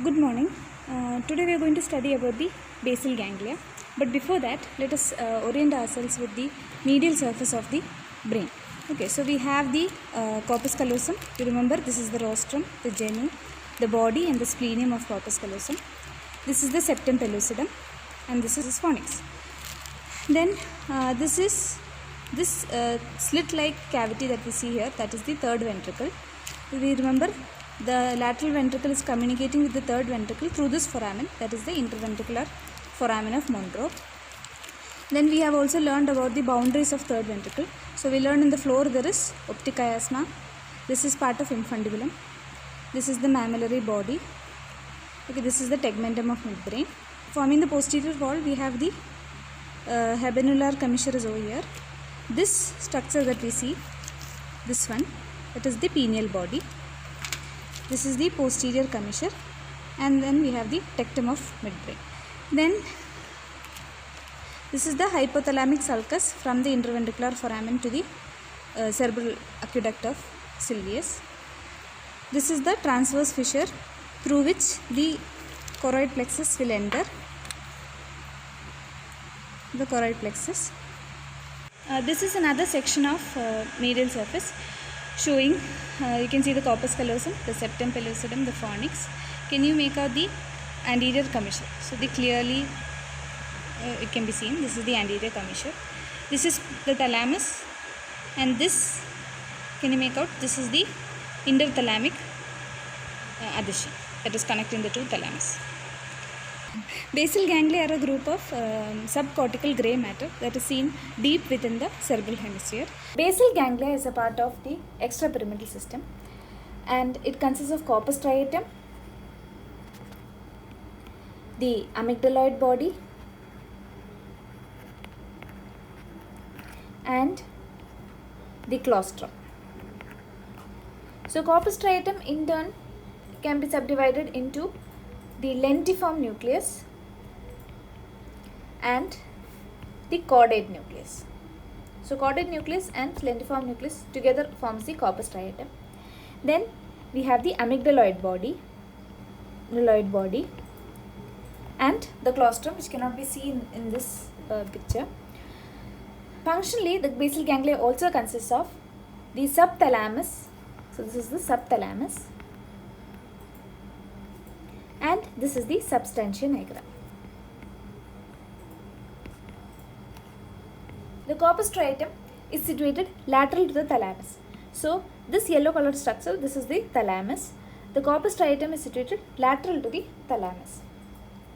Good morning. Today we are going to study about the basal ganglia. But before that, let us orient ourselves with the medial surface of the brain. Okay, so we have the corpus callosum. You remember this is the rostrum, the genu, the body and the splenium of corpus callosum. This is the septum pellucidum and this is fornix. Then this is this slit-like cavity that we see here, that is the third ventricle. We remember the lateral ventricle is communicating with the third ventricle through this foramen, that is the interventricular foramen of Monro. Then we have also learned about the boundaries of third ventricle. So we learned in the floor there is optic chiasma. This is part of infundibulum. This is the mammillary body. Okay, this is the tegmentum of midbrain. Forming the posterior wall, we have the habenular commissure is over here. This structure that we see, this one, that is the pineal body. This is the posterior commissure, and then we have the tectum of midbrain. Then this is the hypothalamic sulcus from the interventricular foramen to the cerebral aqueduct of Sylvius. This is the transverse fissure through which the choroid plexus will enter. The choroid plexus. This is another section of medial surface showing, you can see the corpus callosum, the septum pellucidum, the fornix. Can you make out the anterior commissure? So the clearly it can be seen, this is the anterior commissure. This is the thalamus, and this, can you make out, this is the interthalamic adhesion that is connecting the two thalamus. Basal ganglia are a group of subcortical grey matter that is seen deep within the cerebral hemisphere. Basal ganglia is a part of the extrapyramidal system and it consists of corpus striatum, the amygdaloid body and the claustrum. So corpus striatum in turn can be subdivided into the lentiform nucleus and the caudate nucleus. So caudate nucleus and lentiform nucleus together forms the corpus striatum. Then we have the amygdaloid body and the claustrum, which cannot be seen in this picture. Functionally, the basal ganglia also consists of the subthalamus. So this is the subthalamus. And this is the substantia nigra. The corpus striatum is situated lateral to the thalamus. So this yellow colored structure, this is the thalamus. The corpus striatum is situated lateral to the thalamus.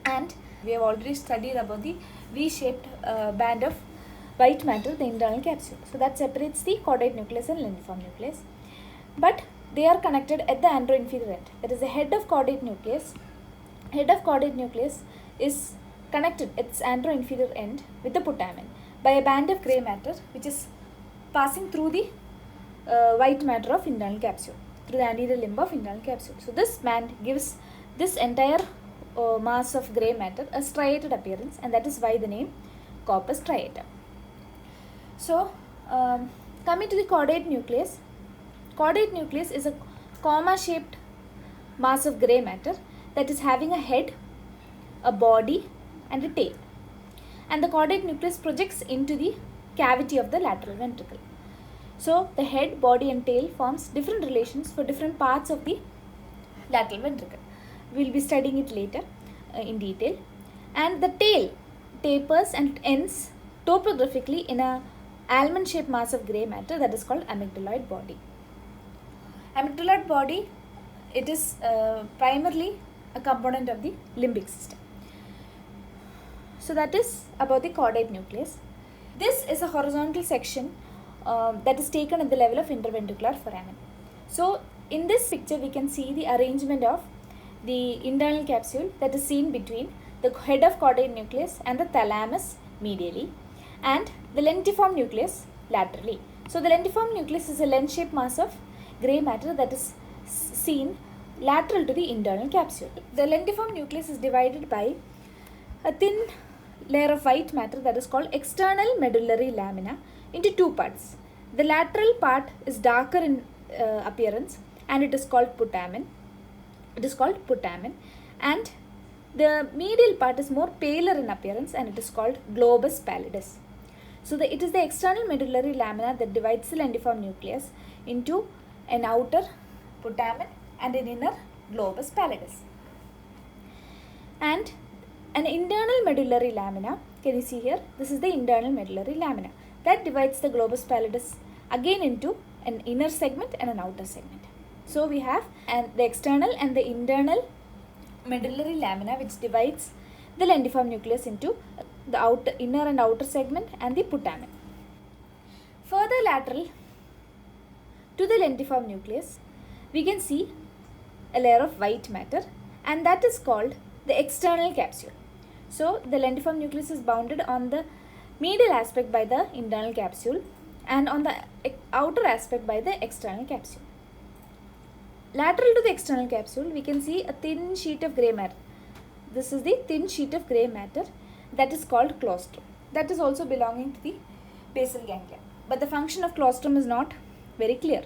And we have already studied about the V-shaped band of white matter, the internal capsule. So that separates the caudate nucleus and lentiform nucleus. But they are connected at the anteroinferior end. That is the head of caudate nucleus. Head of caudate nucleus is connected at its anteroinferior end with the putamen by a band of grey matter which is passing through the white matter of internal capsule, through the anterior limb of internal capsule. So this band gives this entire mass of grey matter a striated appearance, and that is why the name corpus striatum. So coming to the caudate nucleus is a comma shaped mass of grey matter that is having a head, a body and a tail. And the caudate nucleus projects into the cavity of the lateral ventricle. So the head, body and tail forms different relations for different parts of the lateral ventricle. We will be studying it later in detail. And the tail tapers and ends topographically in a almond shaped mass of grey matter that is called amygdaloid body. Amygdaloid body, it is primarily a component of the limbic system. So that is about the caudate nucleus. This is a horizontal section that is taken at the level of interventricular foramen. So in this picture we can see the arrangement of the internal capsule that is seen between the head of caudate nucleus and the thalamus medially and the lentiform nucleus laterally. So the lentiform nucleus is a lens-shaped mass of grey matter that is seen lateral to the internal capsule. The lentiform nucleus is divided by a thin layer of white matter that is called external medullary lamina into two parts. The lateral part is darker in appearance and it is called putamen, It is called putamen. And the medial part is more paler in appearance, and it is called globus pallidus. So it is the external medullary lamina that divides the lentiform nucleus into an outer putamen and an inner globus pallidus. And an internal medullary lamina, can you see here? This is the internal medullary lamina that divides the globus pallidus again into an inner segment and an outer segment. So we have the external and the internal medullary lamina which divides the lentiform nucleus into the inner and outer segment and the putamen. Further lateral to the lentiform nucleus, we can see a layer of white matter, and that is called the external capsule. So the lentiform nucleus is bounded on the medial aspect by the internal capsule and on the outer aspect by the external capsule. Lateral to the external capsule, we can see a thin sheet of grey matter. This is the thin sheet of grey matter that is called claustrum. That is also belonging to the basal ganglia. But the function of claustrum is not very clear.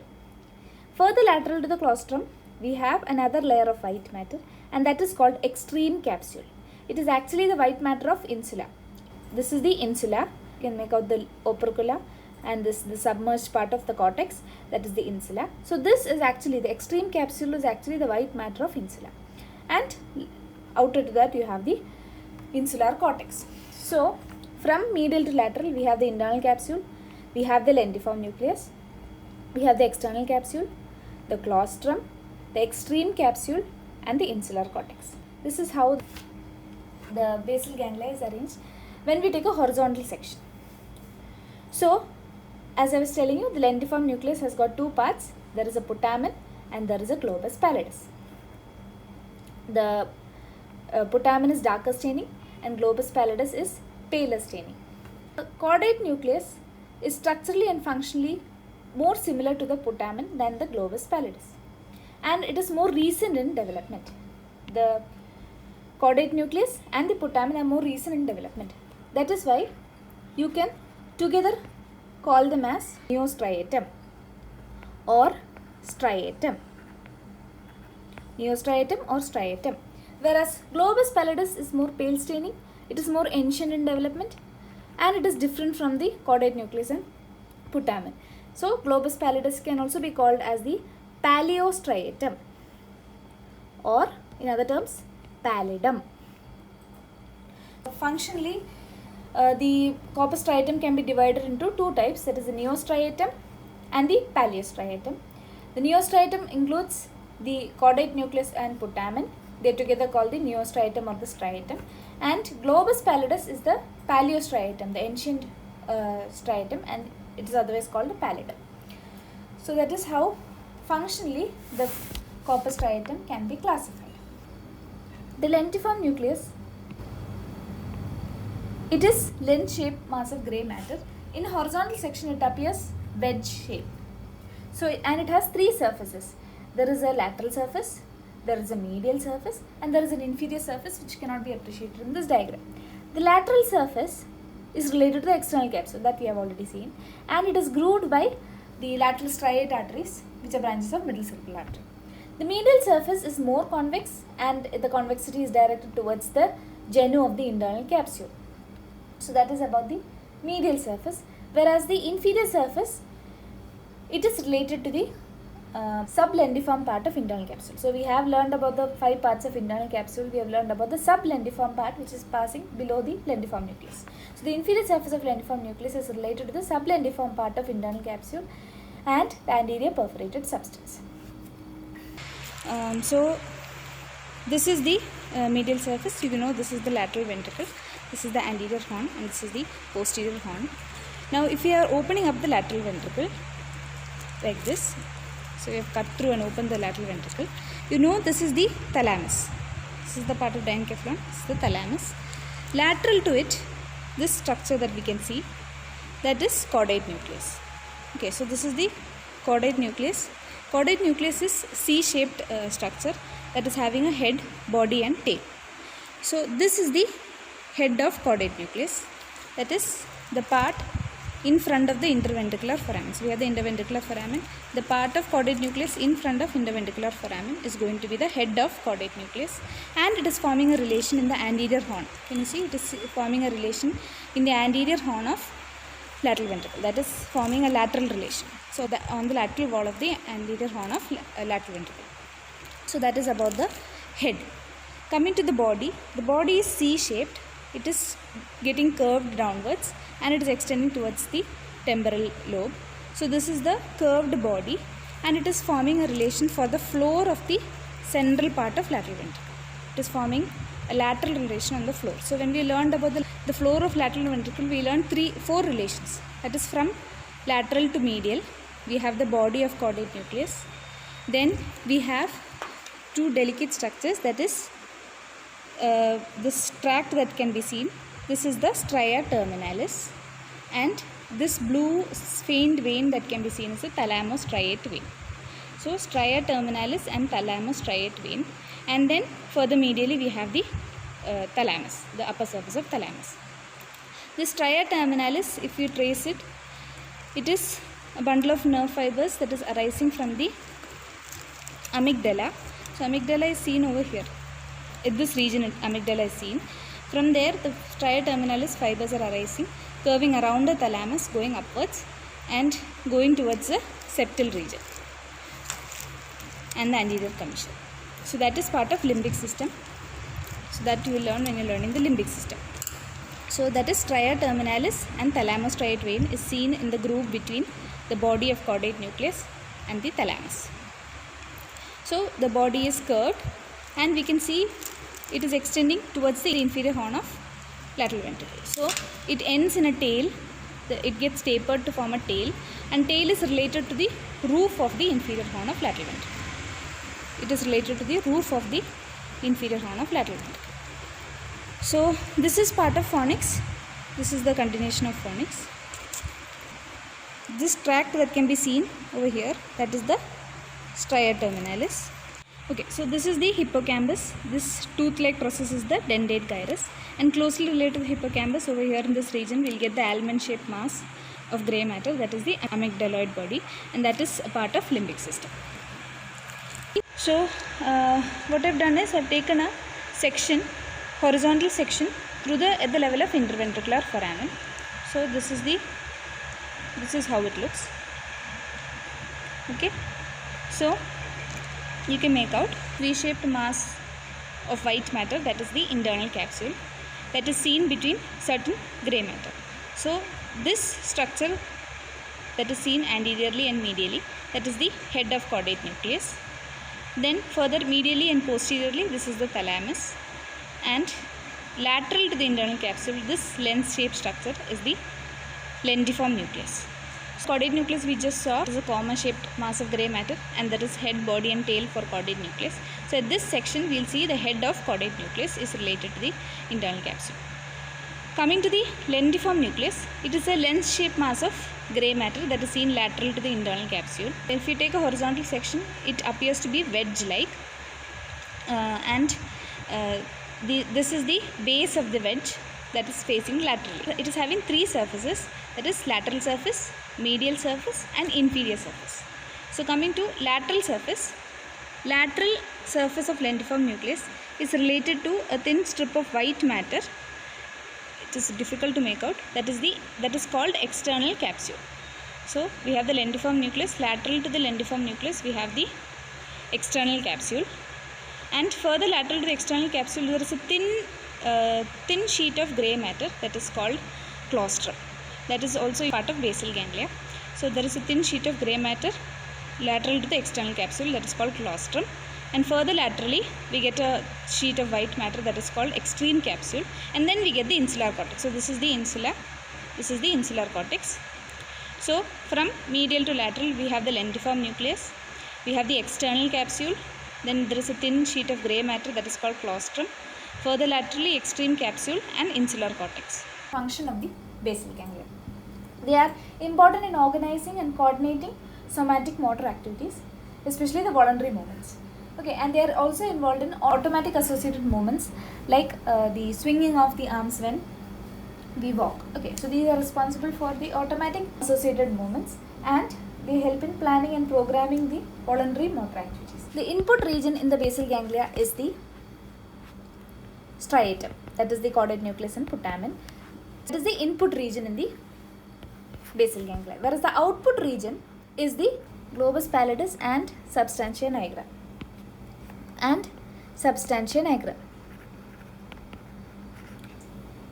Further lateral to the claustrum, we have another layer of white matter, and that is called extreme capsule. It is actually the white matter of insula. This is the insula. You can make out the opercula, and this the submerged part of the cortex, that is the insula. So this is actually the extreme capsule is actually the white matter of insula, and outer to that you have the insular cortex. So from medial to lateral, we have the internal capsule, we have the lentiform nucleus, we have the external capsule, the claustrum, the extreme capsule, and the insular cortex. This is how the basal ganglia is arranged when we take a horizontal section. So as I was telling you, the lentiform nucleus has got two parts. There is a putamen and there is a globus pallidus. The putamen is darker staining and globus pallidus is paler staining. The caudate nucleus is structurally and functionally more similar to the putamen than the globus pallidus, and it is more recent in development. The caudate nucleus and the putamen are more recent in development. That is why you can together call them as neostriatum or striatum. Neostriatum or striatum. Whereas globus pallidus is more pale staining, it is more ancient in development, and it is different from the caudate nucleus and putamen. So globus pallidus can also be called as the paleostriatum, or in other terms pallidum. Functionally, the corpus striatum can be divided into two types, that is the neostriatum and the paleostriatum. The neostriatum includes the caudate nucleus and putamen. They together called the neostriatum or the striatum, and globus pallidus is the paleostriatum, the ancient striatum, and it is otherwise called the pallidum. So that is how functionally the corpus striatum can be classified. The lentiform nucleus, it is lens-shaped mass of grey matter. In horizontal section, it appears wedge-shaped. So, and it has three surfaces. There is a lateral surface, there is a medial surface, and there is an inferior surface which cannot be appreciated in this diagram. The lateral surface is related to the external capsule that we have already seen, and it is grooved by the lateral striate arteries, which are branches of middle circular artery. The medial surface is more convex, and the convexity is directed towards the genu of the internal capsule. So that is about the medial surface, whereas the inferior surface, it is related to the sublentiform part of internal capsule. So we have learned about the 5 parts of internal capsule. We have learned about the sublentiform part, which is passing below the lentiform nucleus. So the inferior surface of lentiform nucleus is related to the sublentiform part of internal capsule and the anterior perforated substance. So this is the medial surface. You know, this is the lateral ventricle, this is the anterior horn, and this is the posterior horn. Now if we are opening up the lateral ventricle like this, so we have cut through and opened the lateral ventricle, you know this is the thalamus. This is the part of diencephalon, this is the thalamus. Lateral to it, this structure that we can see, that is caudate nucleus. Okay, so this is the caudate nucleus. Caudate nucleus is C-shaped structure that is having a head, body and tail. So this is the head of caudate nucleus, that is the part in front of the interventricular foramen. So we have the interventricular foramen. The part of caudate nucleus in front of interventricular foramen is going to be the head of caudate nucleus, and it is forming a relation in the anterior horn. Can you see? It is forming a relation in the anterior horn of lateral ventricle. That is forming a lateral relation. So on the lateral wall of the anterior horn of lateral ventricle. So that is about the head. Coming to the body is C-shaped. It is getting curved downwards and it is extending towards the temporal lobe. So this is the curved body, and it is forming a relation for the floor of the central part of lateral ventricle. It is forming a lateral relation on the floor. So when we learned about the floor of lateral ventricle, we learned 4 relations. That is from lateral to medial. We have the body of caudate nucleus. Then we have 2 delicate structures, that is this tract that can be seen. This is the stria terminalis, and this blue faint vein that can be seen is the thalamostriate vein. So stria terminalis and thalamostriate vein, and then further medially we have the thalamus, the upper surface of thalamus. This stria terminalis, if you trace it, it is a bundle of nerve fibers that is arising from the amygdala. So amygdala is seen over here. In this region amygdala is seen. From there the stria terminalis fibers are arising, curving around the thalamus, going upwards and going towards the septal region and the anterior commissure. So that is part of limbic system. So that you will learn when you are learning the limbic system. So that is stria terminalis and thalamostriate vein is seen in the groove between the body of caudate nucleus and the thalamus. So the body is curved, and we can see it is extending towards the inferior horn of lateral ventricle. So it ends in a tail. It gets tapered to form a tail, and tail is related to the roof of the inferior horn of lateral ventricle. It is related to the roof of the inferior horn of lateral ventricle. So this is part of fornix. This is the continuation of fornix. This tract that can be seen over here, that is the stria terminalis. Okay, so this is the hippocampus. This tooth-like process is the dentate gyrus, and closely related to the hippocampus over here in this region we will get the almond-shaped mass of grey matter, that is the amygdaloid body, and that is a part of limbic system. So what I have done is I have taken a section, horizontal section at the level of interventricular foramen. So this is how it looks. Okay, so you can make out V-shaped mass of white matter, that is the internal capsule, that is seen between certain grey matter. So this structure that is seen anteriorly and medially, that is the head of caudate nucleus. Then further medially and posteriorly, this is the thalamus, and lateral to the internal capsule, this lens-shaped structure is the lentiform nucleus. Caudate nucleus we just saw is a comma-shaped mass of grey matter, and that is head, body and tail for caudate nucleus. So at this section we will see the head of caudate nucleus is related to the internal capsule. Coming to the lentiform nucleus, it is a lens-shaped mass of grey matter that is seen lateral to the internal capsule. If you take a horizontal section, it appears to be wedge-like, this is the base of the wedge that is facing laterally. It is having 3 surfaces, that is lateral surface, medial surface and inferior surface. So coming to lateral surface of lentiform nucleus is related to a thin strip of white matter. It is difficult to make out. That is called external capsule. So we have the lentiform nucleus. Lateral to the lentiform nucleus we have the external capsule, and further lateral to the external capsule there is a thin sheet of grey matter that is called claustrum. That is also part of basal ganglia. So there is a thin sheet of grey matter lateral to the external capsule, that is called claustrum, and further laterally we get a sheet of white matter that is called extreme capsule, and then we get the insular cortex. So this is the insular cortex. So from medial to lateral we have the lentiform nucleus, we have the external capsule, then there is a thin sheet of grey matter that is called claustrum, further laterally extreme capsule and insular cortex. Function of the basal ganglia. They are important in organizing and coordinating somatic motor activities, especially the voluntary movements. Okay, and they are also involved in automatic associated movements like the swinging of the arms when we walk. Okay, so these are responsible for the automatic associated movements, and they help in planning and programming the voluntary motor activities. The input region in the basal ganglia is the striatum, that is the caudate nucleus and putamen. That is the input region in the basal ganglia, whereas the output region is the globus pallidus and substantia nigra.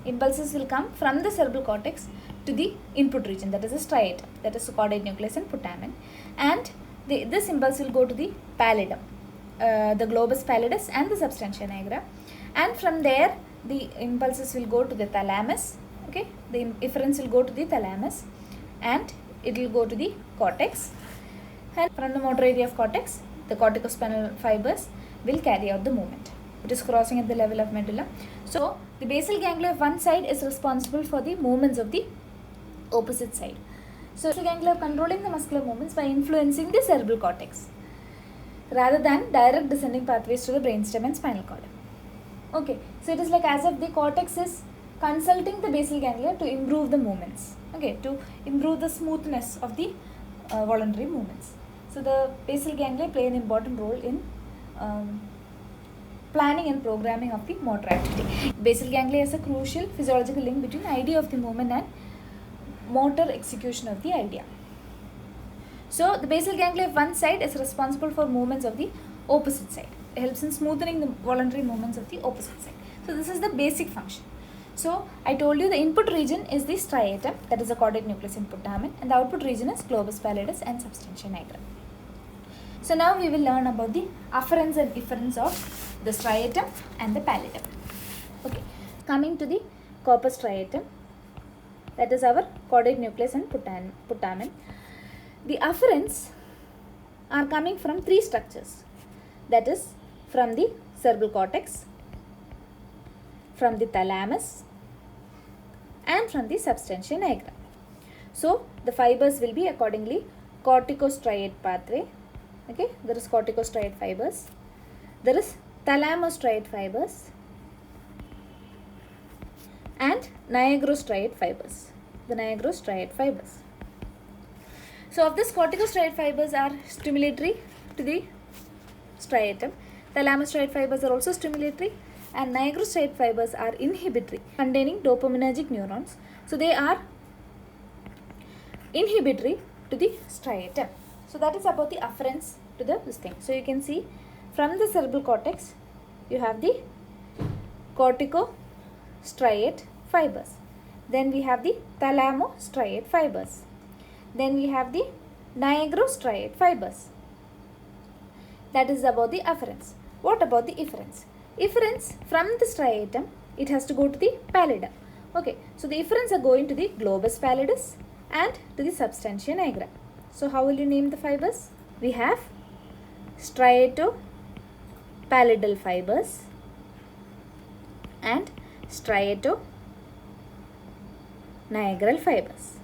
Impulses will come from the cerebral cortex to the input region, that is the striatum, that is the caudate nucleus and putamen, and this impulse will go to the pallidum, the globus pallidus and the substantia nigra, and from there the impulses will go to the thalamus. Okay, the efferents will go to the thalamus and it will go to the cortex, and from the motor area of cortex the corticospinal fibers will carry out the movement. It is crossing at the level of medulla. So the basal ganglia of one side is responsible for the movements of the opposite side. So basal ganglia are controlling the muscular movements by influencing the cerebral cortex rather than direct descending pathways to the brainstem and spinal cord. Okay, so it is like as if the cortex is consulting the basal ganglia to improve the movements, okay, to improve the smoothness of the voluntary movements. So the basal ganglia play an important role in planning and programming of the motor activity. Basal ganglia is a crucial physiological link between idea of the movement and motor execution of the idea. So the basal ganglia of one side is responsible for movements of the opposite side. It helps in smoothing the voluntary movements of the opposite side. So this is the basic function. So I told you the input region is the striatum, that is the caudate nucleus and putamen, and the output region is globus pallidus and substantia nigra. So now we will learn about the afferents and efferents of the striatum and the pallidum. Okay, coming to the corpus striatum, that is our caudate nucleus and putamen. The afferents are coming from three structures, that is from the cerebral cortex, from the thalamus, and from the substantia nigra. So the fibers will be accordingly corticostriate pathway. Okay, there is corticostriate fibers, there is thalamostriate fibers and nigrostriate fibers, the nigrostriate fibers. So of this, corticostriate fibers are stimulatory to the striatum, thalamostriate fibers are also stimulatory, and nigrostriate fibers are inhibitory, containing dopaminergic neurons. So they are inhibitory to the striatum. So that is about the afferents to this thing. So you can see from the cerebral cortex you have the corticostriate fibers, then we have the thalamostriate fibers, then we have the nigrostriate fibers. That is about the afferents. What about the efferents? Efferents from the striatum, it has to go to the pallidum. Okay, so the efferents are going to the globus pallidus and to the substantia nigra. So how will you name the fibers? We have striatopallidal fibers and striatonigral fibers.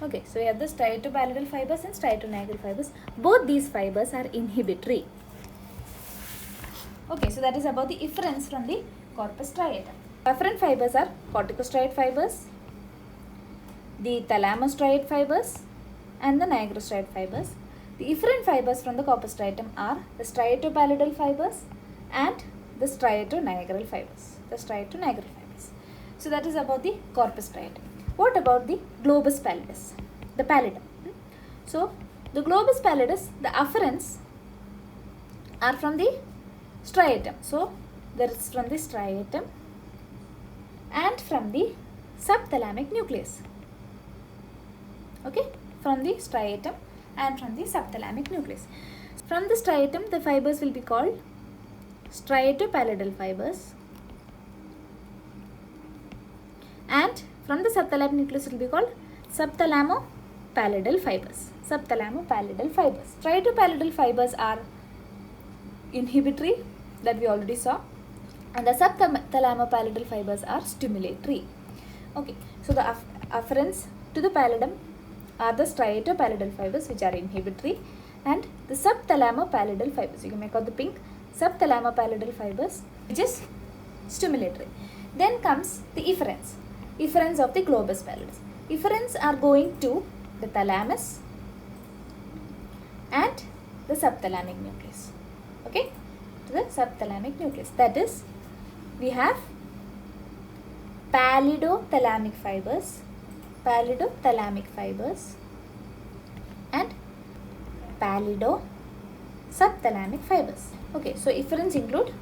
Okay, so we have the striatopallidal fibers and striatonigral fibers. Both these fibers are inhibitory. Okay, so that is about the efferents from the corpus striatum. Afferent fibers are corticostriate fibers, the thalamostriate fibers and the nigrostriate fibers. The efferent fibers from the corpus striatum are the striatopallidal fibers and the striatonigral fibers. So that is about the corpus striatum. What about the globus pallidus, the pallidum? So the globus pallidus, the afferents are from the striatum. So there is from the striatum and from the subthalamic nucleus. Okay, from the striatum and from the subthalamic nucleus. From the striatum, the fibers will be called striatopallidal fibers, and from the subthalamic nucleus it will be called subthalamopallidal fibers. Striatopallidal fibers are inhibitory, that we already saw, and the subthalamopallidal fibers are stimulatory. Okay, so the afferents to the pallidum are the striatopallidal fibers, which are inhibitory, and the subthalamopallidal fibers, you can make out the pink, subthalamopallidal fibers, which is stimulatory. Then comes the efferents. efferents of the globus pallidus. Efferents are going to the thalamus and the subthalamic nucleus. Okay, to the subthalamic nucleus. That is, we have pallidothalamic fibers and pallidosubthalamic fibers. Okay, so efferents include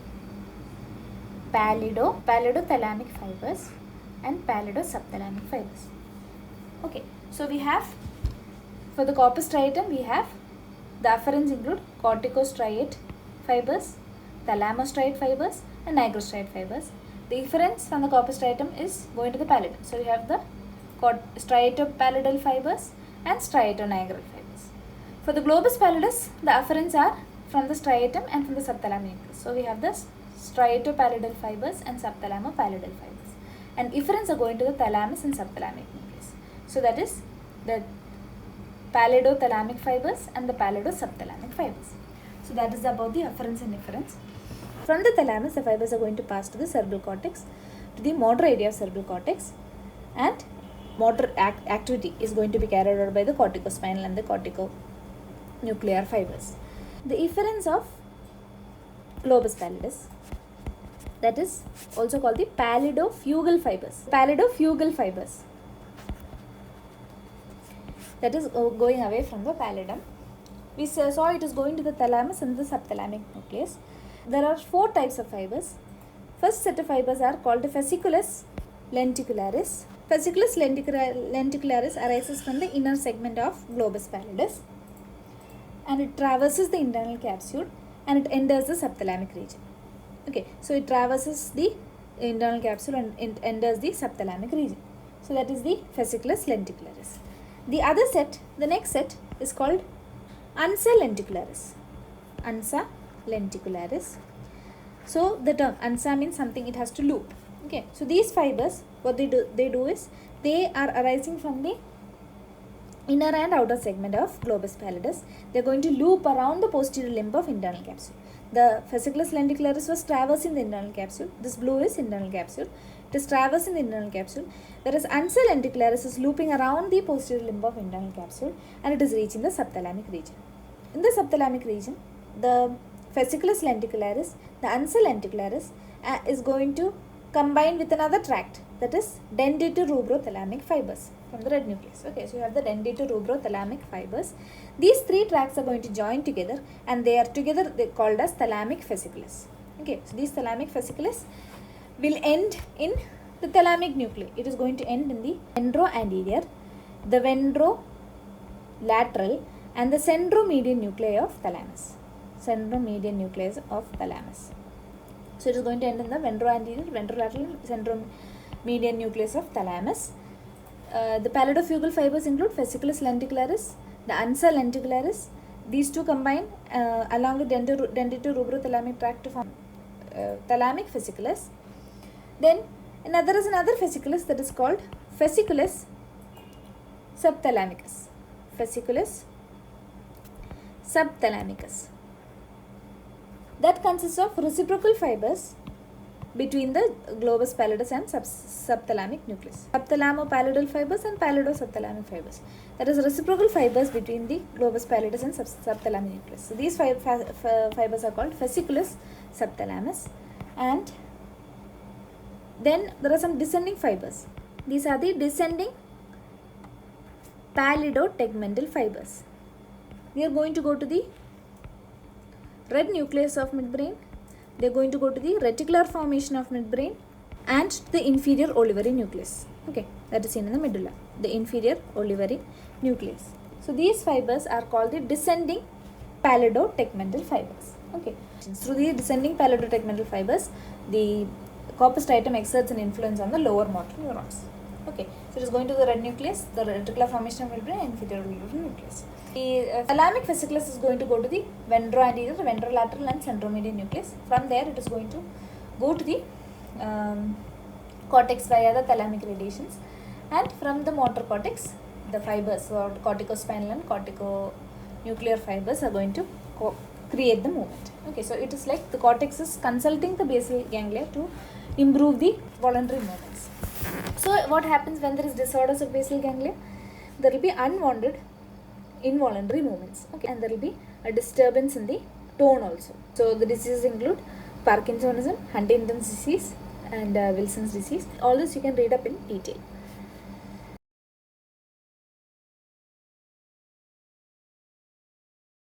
pallidothalamic fibers and pallidosubthalamic fibers. Okay, so we have, for the corpus striatum, we have the afferents include corticostriate fibers, thalamostriate fibers and nigrostriate fibers. The efferents from the corpus striatum is going to the pallidum. So we have the striatopallidal fibers and striatonigral fibers. For the globus pallidus, the afferents are from the striatum and from the subthalamic nucleus. So we have the striatopallidal fibers and subthalamopallidal fibers. And efferents are going to the thalamus and subthalamic nucleus. So that is the pallidothalamic fibers and the pallidosubthalamic fibers. So that is about the afferents and efferents. From the thalamus, the fibers are going to pass to the cerebral cortex, to the motor area of cerebral cortex, and motor activity is going to be carried out by the corticospinal and the corticonuclear fibers. The efferents of globus pallidus, that is also called the pallidofugal fibers. That is going away from the pallidum. We saw it is going to the thalamus and the subthalamic nucleus. There are 4 types of fibers. First set of fibers are called the fasciculus lenticularis. Fasciculus lenticularis arises from the inner segment of globus pallidus, and it traverses the internal capsule and it enters the subthalamic region. Okay, so it traverses the internal capsule and it enters the subthalamic region. So that is the fasciculus lenticularis. The next set is called ansa lenticularis. So the term ansa means something, it has to loop. Okay, so these fibers, what they do is they are arising from the inner and outer segment of globus pallidus. They are going to loop around the posterior limb of internal capsule. The fasciculus lenticularis was traversing the internal capsule. This blue is internal capsule. It is traversing the internal capsule, whereas ansa lenticularis is looping around the posterior limb of internal capsule and it is reaching the subthalamic region. In the subthalamic region, the fasciculus lenticularis, the ansa lenticularis is going to combine with another tract, that is denditorubrothalamic fibers from the red nucleus. Okay, so you have the denditorubrothalamic fibers. These 3 tracts are going to join together and they are together called as thalamic fasciculus. Okay, so these thalamic fasciculus will end in the thalamic nuclei. It is going to end in the ventroanterior, the ventrolateral and the centromedian nuclei of thalamus. So it is going to end in the ventroanterior, ventrolateral, centromedian nucleus of thalamus. The pallidofugal fibers include fasciculus lenticularis, the ansa lenticularis. These 2 combine along with denditorubrothalamic tract to form thalamic fasciculus. Then there is another fasciculus that is called fasciculus subthalamicus. That consists of reciprocal fibers between the globus pallidus and subthalamic nucleus. Subthalamopallidal fibers and pallidosubthalamic fibers. That is reciprocal fibers between the globus pallidus and subthalamic nucleus. So these fibers are called fasciculus subthalamus. And then there are some descending fibers. These are the descending pallidotegmental fibers. We are going to go to the red nucleus of midbrain. They are going to go to the reticular formation of midbrain and the inferior olivary nucleus. Okay, that is seen in the medulla, the inferior olivary nucleus. So these fibers are called the descending pallidotegmental fibers. Okay, through the descending pallidotegmental fibers, the corpus striatum exerts an influence on the lower motor neurons. Okay, so it is going to the red nucleus, the reticular formation of midbrain and inferior olivary nucleus. The thalamic fasciculus is going to go to the ventroanterior, ventrolateral and centromedian nucleus. From there it is going to go to the cortex via the thalamic radiations, and from the motor cortex the fibers or corticospinal and corticonuclear fibers are going to create the movement. Okay, so it is like the cortex is consulting the basal ganglia to improve the voluntary movements. So what happens when there is disorders of basal ganglia? There will be unwanted involuntary movements, okay, and there will be a disturbance in the tone also. So the diseases include Parkinsonism, Huntington's disease, and Wilson's disease. All this you can read up in detail.